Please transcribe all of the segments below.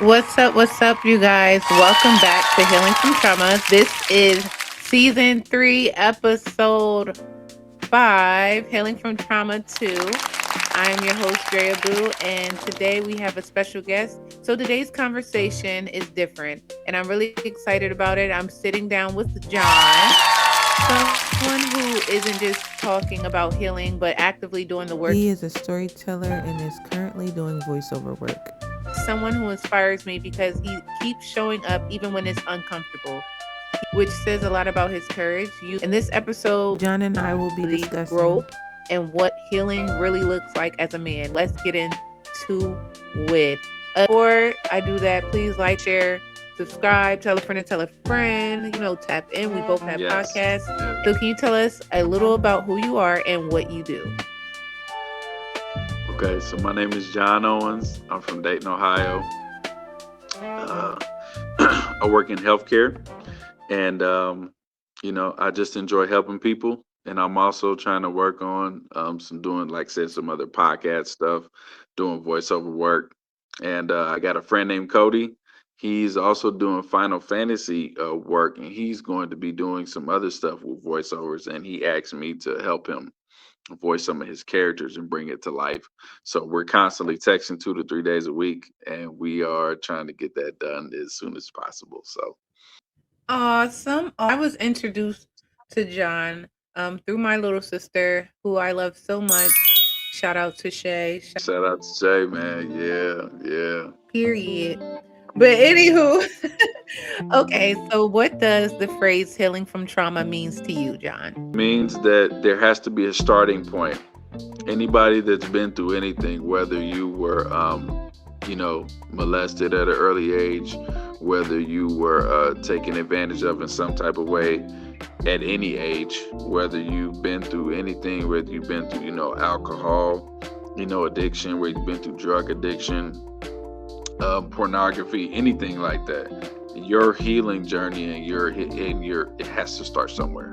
What's up, you guys? Welcome back to Healing from Trauma. This is season 3, episode 5, Healing from Trauma 2. I am your host, Drea Boo, and today we have a special guest. So today's conversation is different, and I'm really excited about it. I'm sitting down with John, someone who isn't just talking about healing, but actively doing the work. He is a storyteller and is currently doing voiceover work. Someone who inspires me because he keeps showing up even when it's uncomfortable, which says a lot about his courage. In this episode, John and I will be the discussing growth and what healing really looks like as a man. Let's get into it. Before I do that, please like, share, subscribe, tell a friend to tell a friend. Tap in. We both have Yes. podcasts. So can you tell us a little about who you are and what you do? Okay, so my name is John Owens. I'm from Dayton, Ohio. I work in healthcare, and I just enjoy helping people. And I'm also trying to work on some other podcast stuff, doing voiceover work. And I got a friend named Cody. He's also doing Final Fantasy work, and he's going to be doing some other stuff with voiceovers. And he asked me to help him voice some of his characters and bring it to life. So we're constantly texting 2 to 3 days a week, and we are trying to get that done as soon as possible. So Awesome. I was introduced to John through my little sister, who I love so much. Shout out to Shay. shout out to Jay, man. Yeah. Period. But anywho, okay. So, what does the phrase "healing from trauma" means to you, John? Means that there has to be a starting point. Anybody that's been through anything, whether you were, molested at an early age, whether you were taken advantage of in some type of way at any age, whether you've been through anything, whether you've been through, alcohol, addiction, whether you've been through drug addiction, pornography, anything like that. Your healing journey and it has to start somewhere.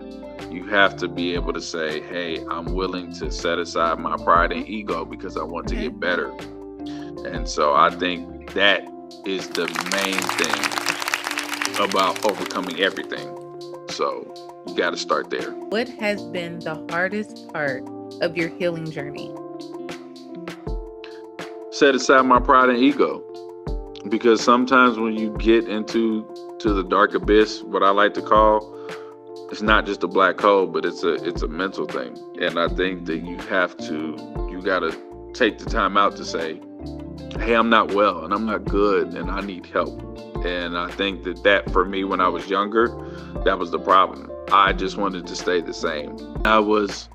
You have to be able to say, "Hey, I'm willing to set aside my pride and ego because I want to get better." And so I think that is the main thing about overcoming everything. So you got to start there. What has been the hardest part of your healing journey? Set aside my pride and ego, because sometimes when you get into the dark abyss, what I like to call, it's not just a black hole, but it's a mental thing. And I think that you got to take the time out to say, "Hey, I'm not well and I'm not good and I need help." And I think that for me, when I was younger, that was the problem. I just wanted to stay the same. I was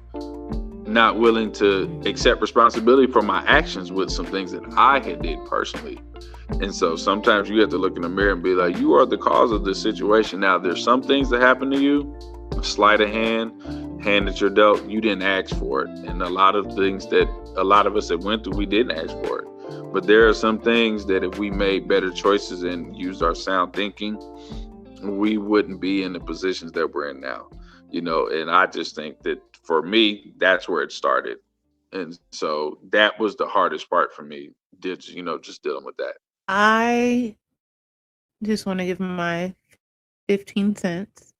not willing to accept responsibility for my actions with some things that I had did personally. And so sometimes you have to look in the mirror and be like, you are the cause of this situation. Now, there's some things that happen to you, sleight of hand that you're dealt, you didn't ask for it. And a lot of things that a lot of us that went through, we didn't ask for it. But there are some things that if we made better choices and used our sound thinking, we wouldn't be in the positions that we're in now. And I just think that for me, that's where it started. And so that was the hardest part for me, just dealing with that. I just want to give my 15 cents.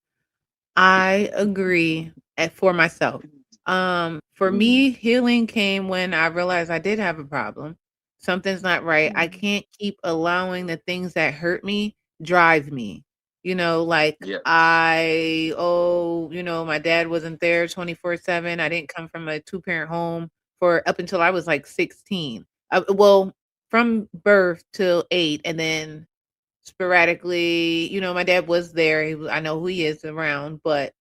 I agree for myself. For me, healing came when I realized I did have a problem. Something's not right. I can't keep allowing the things that hurt me drive me. Like Yeah. my dad wasn't there 24/7. I didn't come from a two-parent home for up until I was like 16. Well, from birth till 8, and then sporadically, my dad was there. I know who he is around, but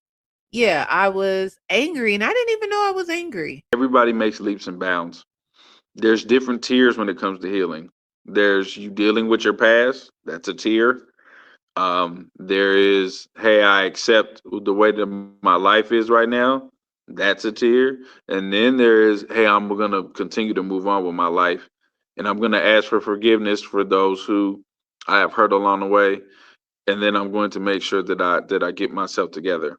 yeah, I was angry and I didn't even know I was angry. Everybody makes leaps and bounds. There's different tiers when it comes to healing. There's you dealing with your past. That's a tier. There is, hey, I accept the way that my life is right now. That's a tier. And then there is, hey, I'm going to continue to move on with my life. And I'm going to ask for forgiveness for those who I have hurt along the way. And then I'm going to make sure that I get myself together.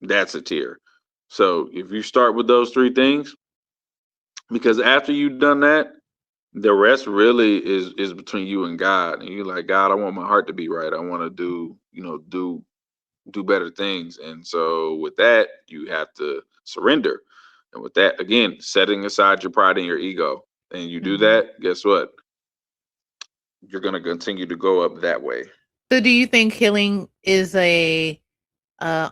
That's a tier. So if you start with those three things, because after you've done that, The rest really is between you and God. And you're like, God, I want my heart to be right. I want to do, do better things. And so with that, you have to surrender. And with that, again, setting aside your pride and your ego. And you do Hmm. that, guess what? You're going to continue to go up that way. So, do you think healing is a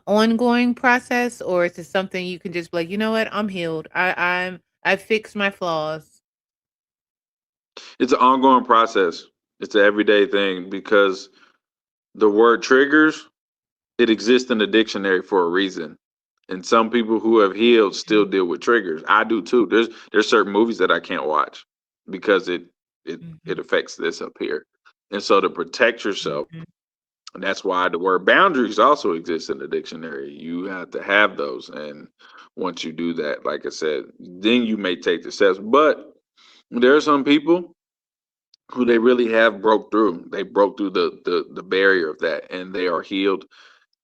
ongoing process, or is it something you can just be like, you know what, I'm healed. I fixed my flaws. It's an ongoing process. It's an everyday thing because the word triggers, it exists in the dictionary for a reason. And some people who have healed still deal with triggers. I do too. There's certain movies that I can't watch because it Mhm, affects this up here. And so to protect yourself, mhm, and that's why the word boundaries also exists in the dictionary. You have to have those. And once you do that, like I said, then you may take the steps. But there are some people who they really have broke through. They broke through the barrier of that and they are healed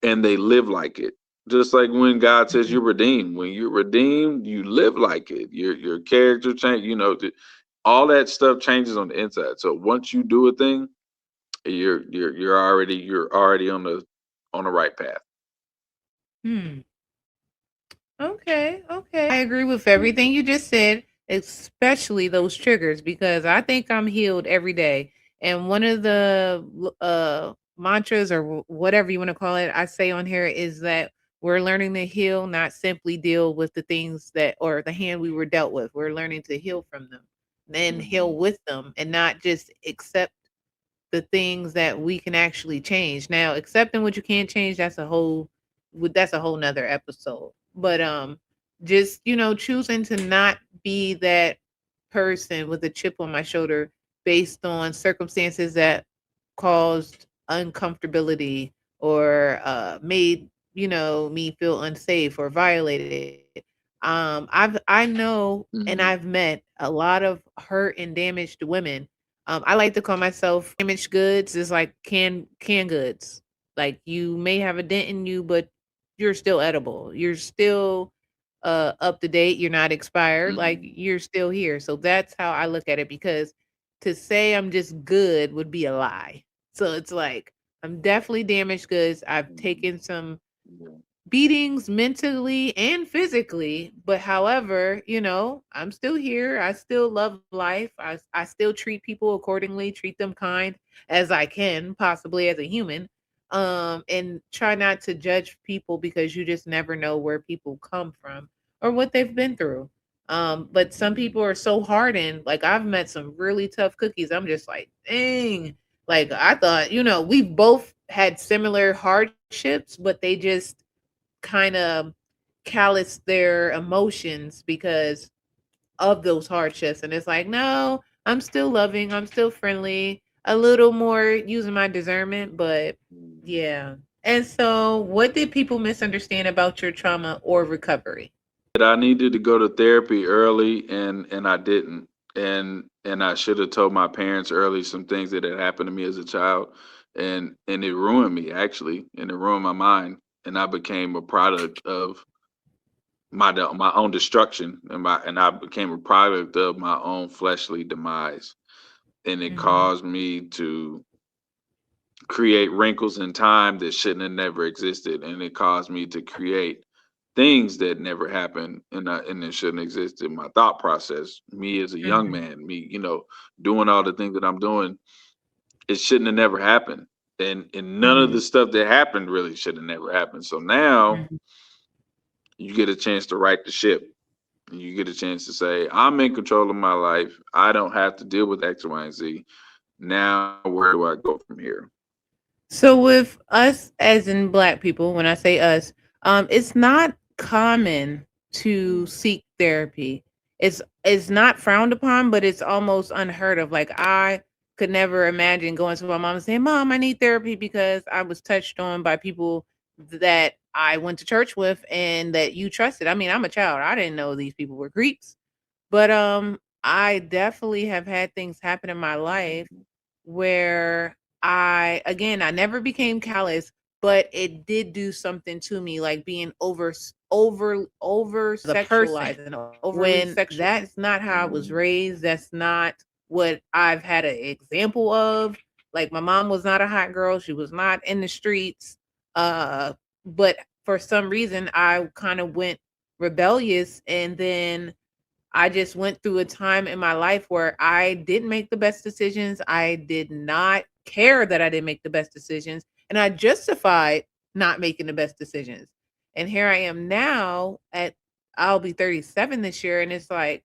and they live like it. Just like when God says mhm, you're redeemed. When you're redeemed, you live like it. Your character change, all that stuff changes on the inside. So once you do a thing, you're already on the right path. hmm. Okay, okay. I agree with everything you just said, especially those triggers, because I think I'm healed every day. And one of the mantras or whatever you want to call it, I say on here is that we're learning to heal, not simply deal with the things that or the hand we were dealt with. We're learning to heal from them and heal Mhm. with them and not just accept the things that we can actually change. Now, accepting what you can't change, that's a whole nother episode. But just, choosing to not be that person with a chip on my shoulder based on circumstances that caused uncomfortability or made, me feel unsafe or violated. I know and Mhm. I've met a lot of hurt and damaged women. I like to call myself damaged goods is like canned goods. Like you may have a dent in you, but you're still edible. You're still up to date. You're not expired. Like Mhm. you're still here. So that's how I look at it because to say I'm just good would be a lie. So it's like I'm definitely damaged goods. I've Mhm. taken some Yeah. beatings mentally and physically, but however, I'm still here. I still love life. I still treat people accordingly, treat them kind as I can possibly as a human. And try not to judge people because you just never know where people come from or what they've been through. But some Mhm. people are so hardened. Like I've met some really tough cookies. I'm just like, dang. Like I thought, we've both had similar hardships, but they just kind of callous their emotions because of those hardships. And it's like, no, I'm still loving, I'm still friendly, a little more using my discernment, but Mhm. yeah. And so, what did people misunderstand about your trauma or recovery? That I needed to go to therapy early and I didn't. And I should have told my parents early some things that had happened to me as a child and it ruined me actually and it ruined my mind and I became a product of my own destruction and I became a product of my own fleshly demise and it Mhm, caused me to create wrinkles in time that shouldn't have never existed and it caused me to create things that never happened and it shouldn't exist in my thought process. Me as a young mhm, man, me, doing all the things that I'm doing, it shouldn't have never happened. And none of mhm, the stuff that happened really should have never happened. So now mhm. you get a chance to right the ship. You get a chance to say, I'm in control of my life. I don't have to deal with X, Y, and Z. Now where do I go from here? So with us as in black people, when I say us, it's not common to seek therapy. It's not frowned upon, but it's almost unheard of. Like I could never imagine going to my mom and saying, "Mom, I need therapy because I was touched on by people that I went to church with and that you trusted." I mean, I'm a child. I didn't know these people were creeps. But I definitely have had things happen in my life where I never became callous, but it did do something to me, like being over The person sexualized and overly when sexual. that That's not how I was Mhm. raised. That's not. what I've had an example of. Like my mom was not a hot girl. She was not in the streets. But for some reason I kind of went rebellious, and then I just went through a time in my life where I didn't make the best decisions. I did not care that I didn't make the best decisions, and I justified not making the best decisions. And here I am now at I'll be 37 this year, and it's like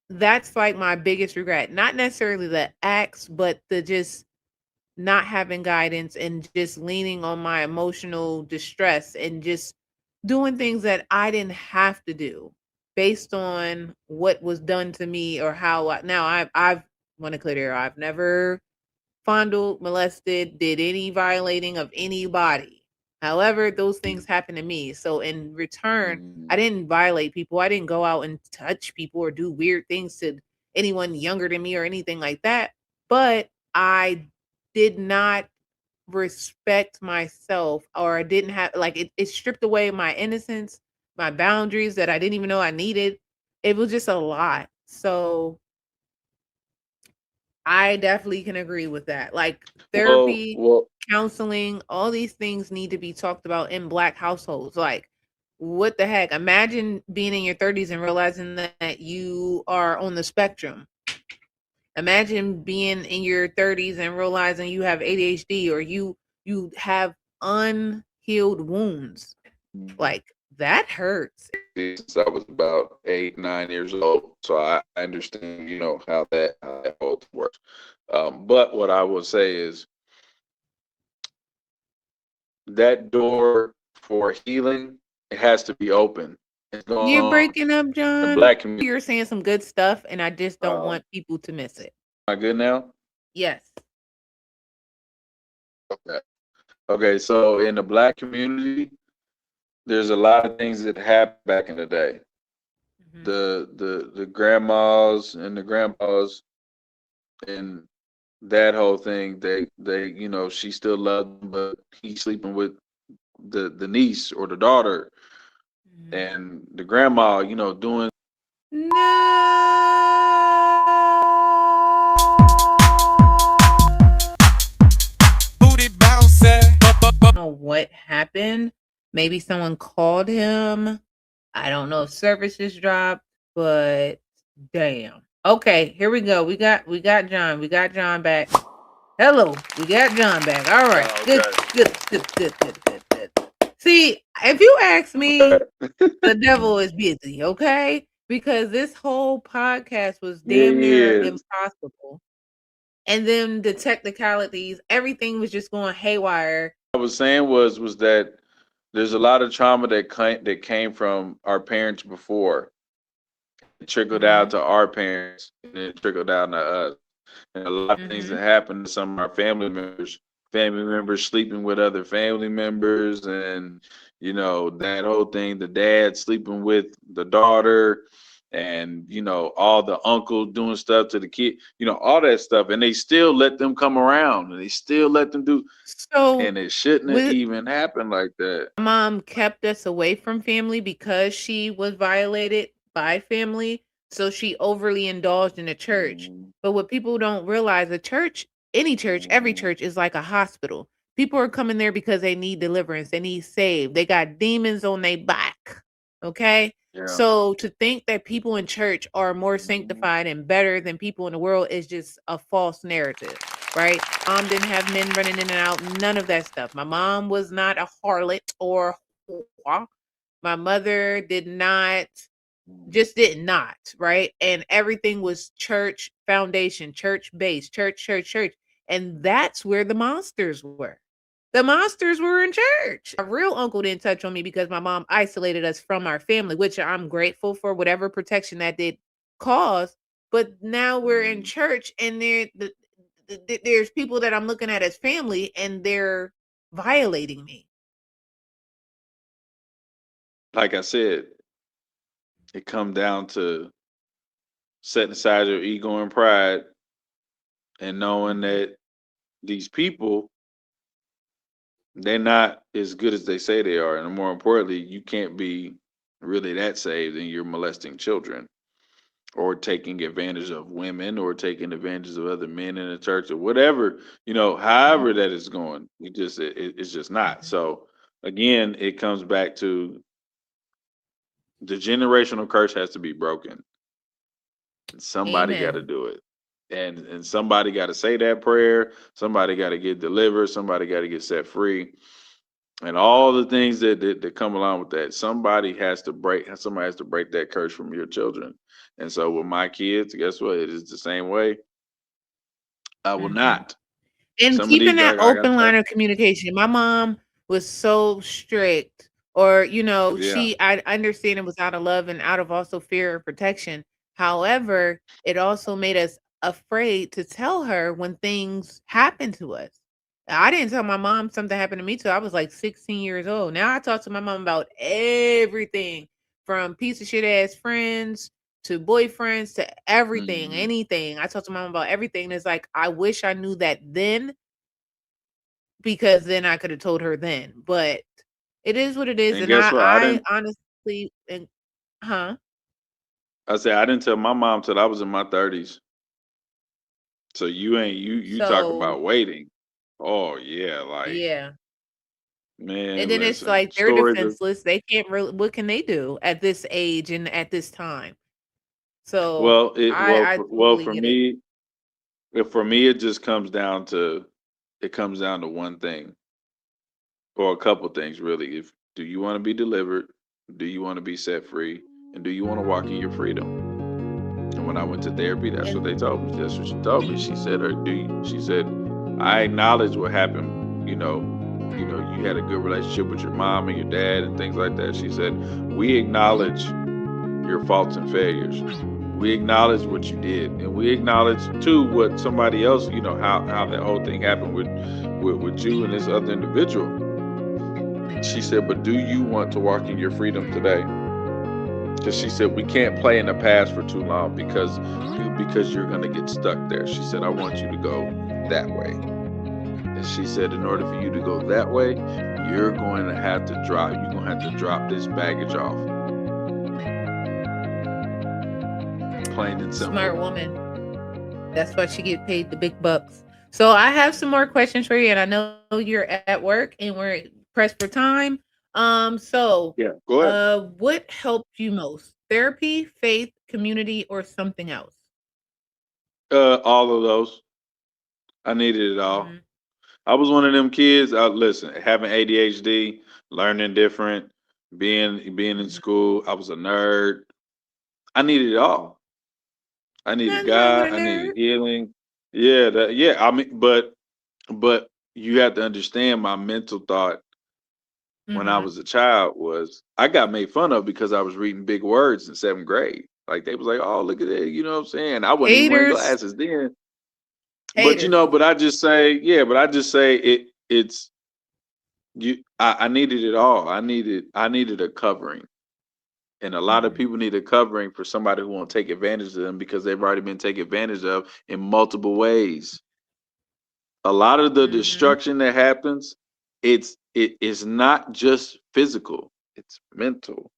that's like my biggest regret. Not necessarily the acts, but the just not having guidance and just leaning on my emotional distress and just doing things that I didn't have to do based on what was done to me or how I've want to clear the air. I've never fondled, molested, did any violating of anybody. However, those things happen to me. So in return, I didn't violate people. I didn't go out and touch people or do weird things to anyone younger than me or anything like that. But I did not respect myself, or I didn't have like it stripped away my innocence, my boundaries that I didn't even know I needed. It was just a lot. So I definitely can agree with that. Like therapy, Well, counseling, all these things need to be talked about in Black households. Like, what the heck? Imagine being in your 30s and realizing that you are on the spectrum. Imagine being in your 30s and realizing you have ADHD, or you have unhealed wounds. Like that hurts. since I was about 8, 9 years old, so I understand, how that whole thing works. But what I will say is that door for healing, it has to be open. It's going You're on breaking up, in the John. black community. You're saying some good stuff, and I just don't Um, want people to miss it. am I good now? Yes. Okay. Okay. So in the black community, there's a lot of things that happened back in the day. Mhm. The grandmas and the grandpas and that whole thing, they she still loved him, but he's sleeping with the niece or the daughter, Mhm. and the grandma, doing Know what happened. Maybe someone called him. I don't know if services dropped, but damn. Okay, here we go. We got John. We got John back. Hello, we got John back. All right. Good, okay. good, good, good, good, good, good. See, if you ask me, the devil is busy, okay? Because this whole podcast was Yeah, damn he near is. impossible. And then the technicalities, everything was just going haywire. I was saying was that there's a lot of trauma that came from our parents before. It trickled out Mhm. to our parents, and it trickled down to us. And a lot of things that Mhm. happened to some of our family members sleeping with other family members, and that whole thing, the dad sleeping with the daughter, and all the uncles doing stuff to the kid, all that stuff, and they still let them come around, and they still let them do, So, and it shouldn't have with even happened like that. mom kept us away from family because she was violated by family. So she overly indulged in the church. Mhm. But what people don't realize, a church, any church, every Mhm. church is like a hospital. People are coming there because they need deliverance, they need saved, they got demons on their back. Okay. Yeah. So to think that people in church are more Mhm. sanctified and better than people in the world is just a false narrative, right? Mom didn't have men running in and out, none of that stuff. My mom was not a harlot or whore. My mother did not, just did not, right? And everything was church foundation, church base, church, church, church. And that's where the monsters were. The monsters were in church. My real uncle didn't touch on me because my mom isolated us from our family, which I'm grateful for whatever protection that did cause. But now we're in Mhm. church, and there's people that I'm looking at as family, and they're violating me. Like I said, it come down to setting aside your ego and pride, and knowing Mhm. that these people, they're not as good as they say they are, and more importantly, you can't be really that saved and you're molesting children, or taking advantage of women or taking advantage of other men in the church or whatever, however Mhm. that is going. It's just not. Mhm. So again, it comes back to the generational curse has to be broken. Somebody got to Amen. do it. And somebody got to say that prayer. Somebody got to get delivered. Somebody got to get set free. And all the things that come along with that. Somebody has to break that curse from your children. And so with my kids, guess what? It is the same way. I will Mhm. not. And Some of keeping these that I got open line of communication. My mom was so strict, or yeah. I understand it was out of love and out of also fear and protection. However, it also made us afraid to tell her when things happen to us. I didn't tell my mom something happened to me till I was like 16 years old. Now I talk to my mom about everything from piece of shit ass friends to boyfriends to everything, Mhm. anything. I talk to my mom about everything. And it's like, I wish I knew that then because then I could have told her then. But it is what it is. And And guess what? I honestly, and huh? I said I didn't tell my mom till I was in my 30s. So you talk So about waiting. Oh yeah, like yeah. And man, then it's listen. like they're Stories of defenseless. They can't really, what can they do at this age and at this time? So I for totally get it. me, it just comes down to one thing or a couple things really. If do you want to be delivered? Do you want to be set free? And do you want to walk in your freedom? And when I went to therapy, that's what And they told me. That's what she told me. She said, "Or do you?" She said, "I acknowledge what happened. You know, you had a good relationship with your mom and your dad and things like that." She said, "We acknowledge your faults and failures. We acknowledge what you did, and we acknowledge too what somebody else. How that whole thing happened with you and this other individual." She said, "But do you want to walk in your freedom today?" Because she said we can't play in the past for too long because you're gonna get stuck there. She said I want you to go that way, and she said in order for you to go that way, you're gonna have to drop this baggage off, plain and smart simple. woman. That's why she get paid the big bucks. So I have some more questions for you, and I know you're at work and we're pressed for time. Yeah, go ahead. What helped you most? Therapy, faith, community, or something else? All of those, I needed it all. Mhm. I was one of them kids. Listen, having ADHD, learning different, being in Mhm. school. I was a nerd. I needed it all. I needed Nothing wrong with God. a I nerd. needed healing. Yeah, yeah. I mean, but you have to understand my mental thought when I Mhm. was a child was I got made fun of because I was reading big words in 7th grade. Like they was like, "Oh, look at that," you know what I'm saying? I wasn't even wearing Haters, glasses then. But haters. I just say it's you. I needed it all. I needed a covering. And a lot of Mhm. people need a covering for somebody who won't take advantage of them because they've already been taken advantage of in multiple ways. A lot of the Mhm. destruction that happens, it is not just physical, it's mental.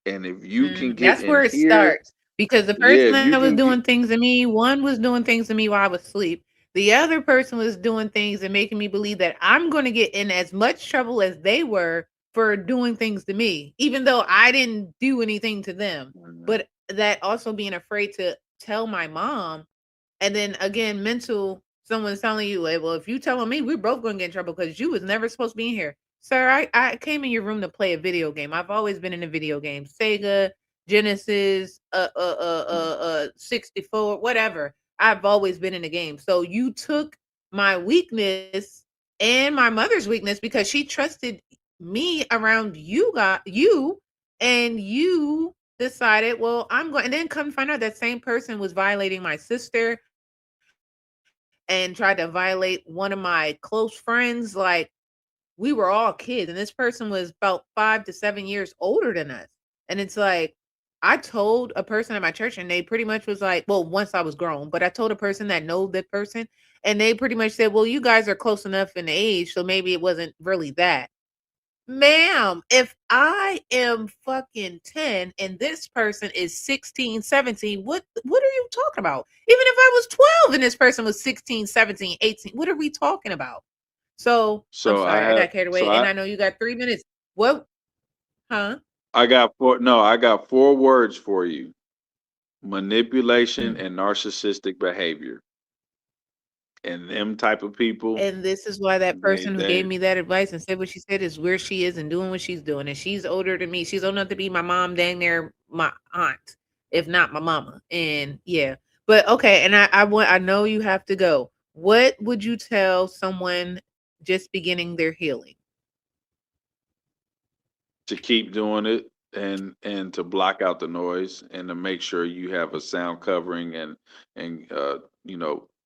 And if you can get That's in where it here, starts, because the yeah, person if that you was can get doing things to me, one was doing things to me while I was asleep. The other person was doing things and making me believe that I'm gonna get in as much trouble as they were for doing things to me, even though I didn't do anything to them. Mhm, But that also being afraid to tell my mom, and then again, mental, someone's telling you, like, well, if you telling me, we're both gonna get in trouble because you was never supposed to be in here. Sir, I came in your room to play a video game. I've always been in a video game. Sega, Genesis, 64, whatever. I've always been in a game. So you took my weakness and my mother's weakness because she trusted me around you, and you decided, well, I'm going, and then come find out that same person was violating my sister and tried to violate one of my close friends. Like, we were all kids, and this person was about 5 to 7 years older than us. And it's like, I told a person at my church, and they pretty much was like, well, once I was grown, but I told a person that know that person, and they pretty much said, well, you guys are close enough in age, so maybe it wasn't really that. ma'am, if I am fucking 10 and this person is 16, 17, what are you talking about? Even if I was 12 and this person was 16, 17, 18, what are we talking about? So I'm So I sorry, I have got carried so away. And I know you got 3 minutes. What? Huh? I got four words for you. Manipulation Mm. and narcissistic behavior. And them type of people, And this is why that person who they gave me that advice and said what she said is where she is and doing what she's doing. And she's older than me. She's old enough to be my mom, dang near my aunt, if not my mama. And yeah. But okay, and I know you have to go. What would you tell someone just beginning their healing? to keep doing it and to block out the noise and to make sure you have a sound covering and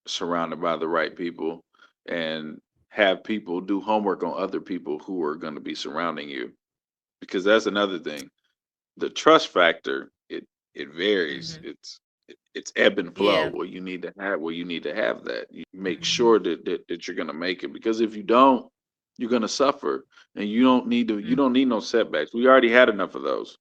surrounded by the right people and have people do homework on other people who are going to be surrounding you, because that's another thing. The trust factor, it varies. Hmm. It's ebb and flow. Yeah. Where you need to have that. You make Hmm. sure that you're gonna make it, because if you don't, you're gonna suffer. And you don't need no setbacks. We already had enough of those.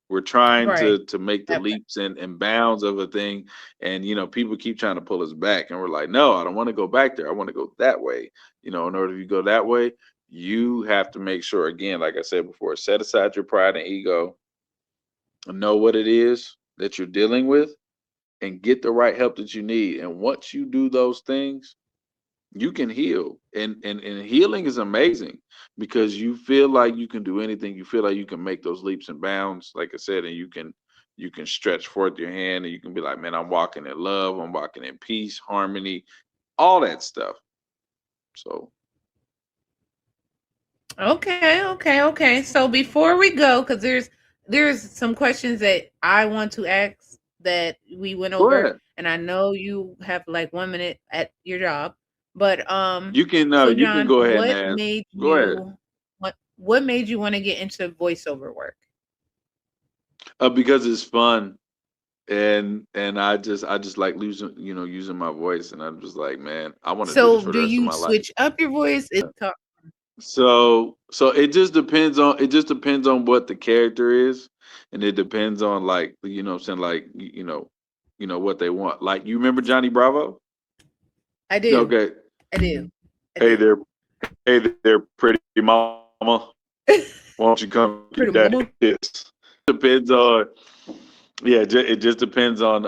We're trying Right. to make the That part. leaps and bounds of a thing, and people keep trying to pull us back, and we're like, no, I don't want to go back there. I want to go that way. In order to go that way, you have to make sure, again, like I said before, set aside your pride and ego, know what it is that you're dealing with, and get the right help that you need. And once you do those things, you can heal. And healing is amazing, because you feel like you can do anything. You feel like you can make those leaps and bounds, like I said, and you can stretch forth your hand, and you can be like, man, I'm walking in love, I'm walking in peace, harmony, all that stuff. So Okay. So before we go, because there's some questions that I want to ask that we went go over, ahead. and I know you have like 1 minute at your job, but You can so you can John, go ahead and ask. Go ahead. what made you want to get into voiceover work? Because it's fun, and I just like using my voice, and I'm just like, man, I want to do this So for do the rest of you my life. switch up your voice? It talk. So it just depends on what the character is, and it depends on, like, what I'm saying, like, what they want. Like, you remember Johnny Bravo? I do, Okay. I do, I Hey do. there, hey there, pretty mama. Why don't you come get daddy Pretty mama. kiss? Depends on, yeah. It just depends on,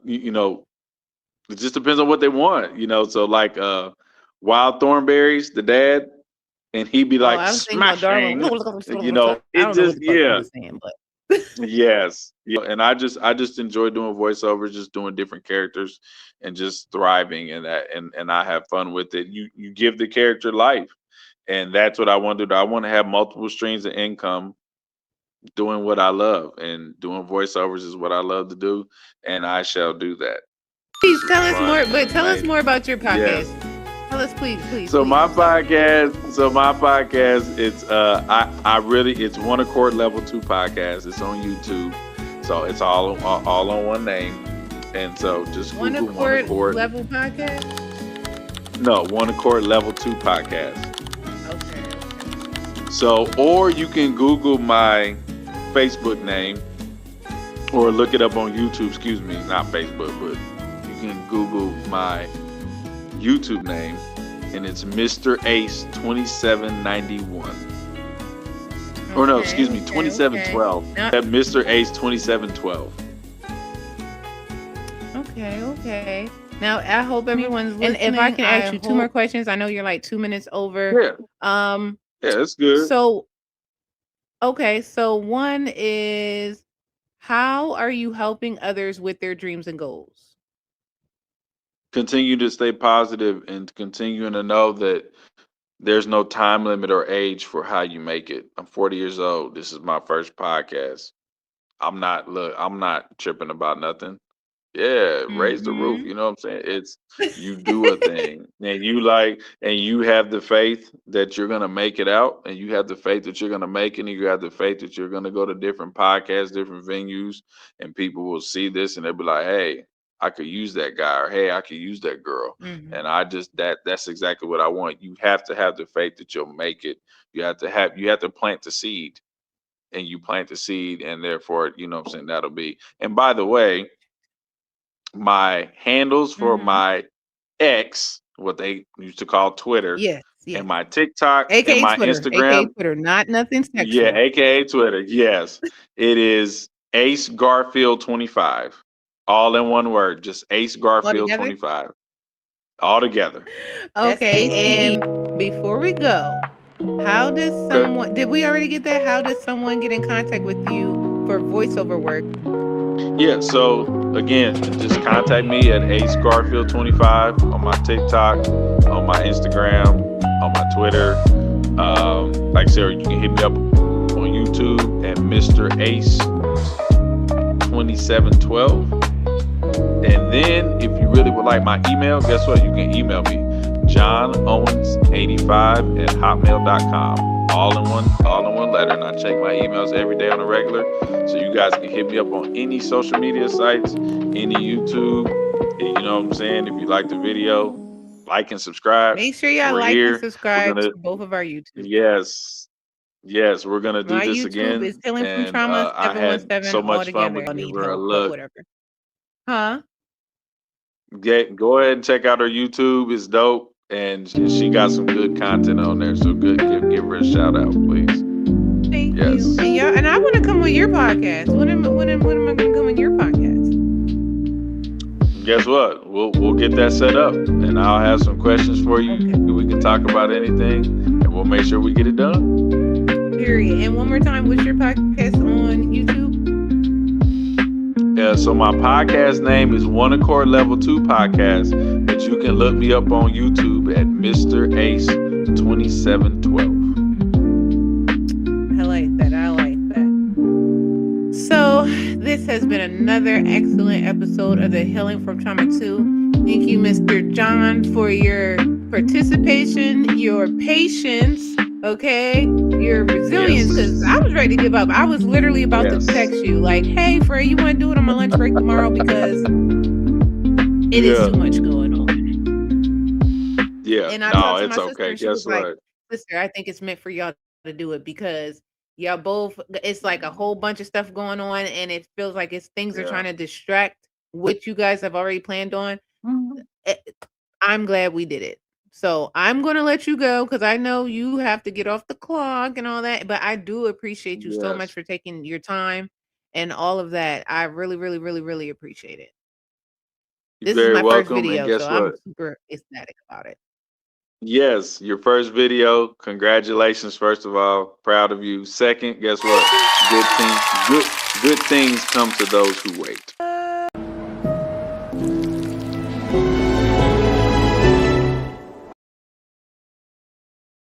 it just depends on what they want. So, like, Wild Thornberries, the dad, and he'd be Oh, like, I was thinking about Darwin. smashing. I It don't know what just, the fuck he yeah. was saying, but Yes. And I just enjoy doing voiceovers, just doing different characters and just thriving in that, and I have fun with it. You give the character life. And that's what I want to do. I want to have multiple streams of income doing what I love, and doing voiceovers is what I love to do, and I shall do that. please This was tell us more. fun and But tell us amazing. more about your podcast. Yes. Tell us, please, please, So please. my I'm sorry. podcast, so my podcast, it's One Accord Level 2 podcast. It's on YouTube. So it's all on one name. And so just One Google One Accord Accord. Level podcast. No, One Accord Level 2 podcast. Okay. So, or you can Google my Facebook name, or look it up on YouTube, excuse me, not Facebook, but you can Google my YouTube name, and it's Mr. Ace 2791. Or no, excuse me, Okay. 2712. Now, Mr. Ace 2712. okay. Now, I hope everyone's listening. And if I can ask you two more questions, I know you're like 2 minutes over. Yeah, yeah, that's good. So, okay. So one is, how are you helping others with their dreams and goals? Continue to stay positive and continuing to know that there's no time limit or age for how you make it. I'm 40 years old. This is my first podcast. I'm not tripping about nothing. Yeah, raise the roof. Mm-hmm. You know what I'm saying? It's, you do a thing, and you have the faith that you're gonna make it out, and you have the faith that you're gonna make it, and you have the faith that you're gonna go to different podcasts, different venues, and people will see this and they'll be like, hey, I could use that guy, or hey, I could use that girl. Mm-hmm. And I just that's exactly what I want. You have to have the faith that you'll make it, You have to plant the seed, and you plant the seed, and therefore, you know what I'm saying, that'll be. And by the way, my handles for Mm-hmm. my X, what they used to call Twitter, Yes, and yes. my TikTok and AKA my Twitter. AKA Instagram, Twitter. Not nothing yeah, sexual. aka Twitter, yes, it is Ace Garfield 25, all in one word, just Ace All Garfield together? 25, all together. Okay, and before we go, how does Okay. someone did we already get that? How does someone get in contact with you for voiceover work? Yeah, so again, just contact me at Ace Garfield 25 on my TikTok, on my Instagram, on my Twitter. Like I said, you can hit me up on YouTube at Mr. Ace 2712. And then if you really would like my email, guess what? You can email me, johnowens85@hotmail.com. All in one letter. And I check my emails every day on a regular. So you guys can hit me up on any social media sites, any YouTube. And you know what I'm saying? If you like the video, like and subscribe. Make sure y'all We're like and here. We're subscribe gonna to both of our YouTube. Yes. Yes, we're gonna do My this YouTube is again. Healing from And Trauma I had 717 so all much fun. together. We Y'all can give need her a help, but look. whatever. Huh? Go ahead and check out her YouTube. It's dope, and she got some good content on there. So good, give her a shout out, please. Thank Yes. you. And y'all, and I want to come on your podcast. When am I gonna come on your podcast? Guess what? We'll get that set up, and I'll have some questions for you. Okay. We can talk about anything, and we'll make sure we get it done. Period. And one more time, what's your podcast on YouTube? So my podcast name is One Accord Level 2 Podcast, but you can look me up on YouTube at Mr. Ace 2712. I like that. So this has been another excellent episode of the Healing from Trauma 2. Thank you, Mr. John, for your participation, your patience, okay, your resilience, because I was ready to give up. I was literally about to text you like, hey, Frey, you want to do it on my lunch break tomorrow? Because it is too much going on. Yeah, and I talked to it's my sister, okay. and she was Guess like, what? sister, I think it's meant for y'all to do it because y'all both, it's like a whole bunch of stuff going on, and it feels like things are trying to distract what you guys have already planned on. I'm glad we did it. So I'm going to let you go because I know you have to get off the clock and all that, but I do appreciate you so much for taking your time and all of that. I really, really, really, really appreciate it. This is my first video, so I'm super ecstatic about it. Yes, your first video. Congratulations, first of all. Proud of you. Second, guess what? Good things come to those who wait.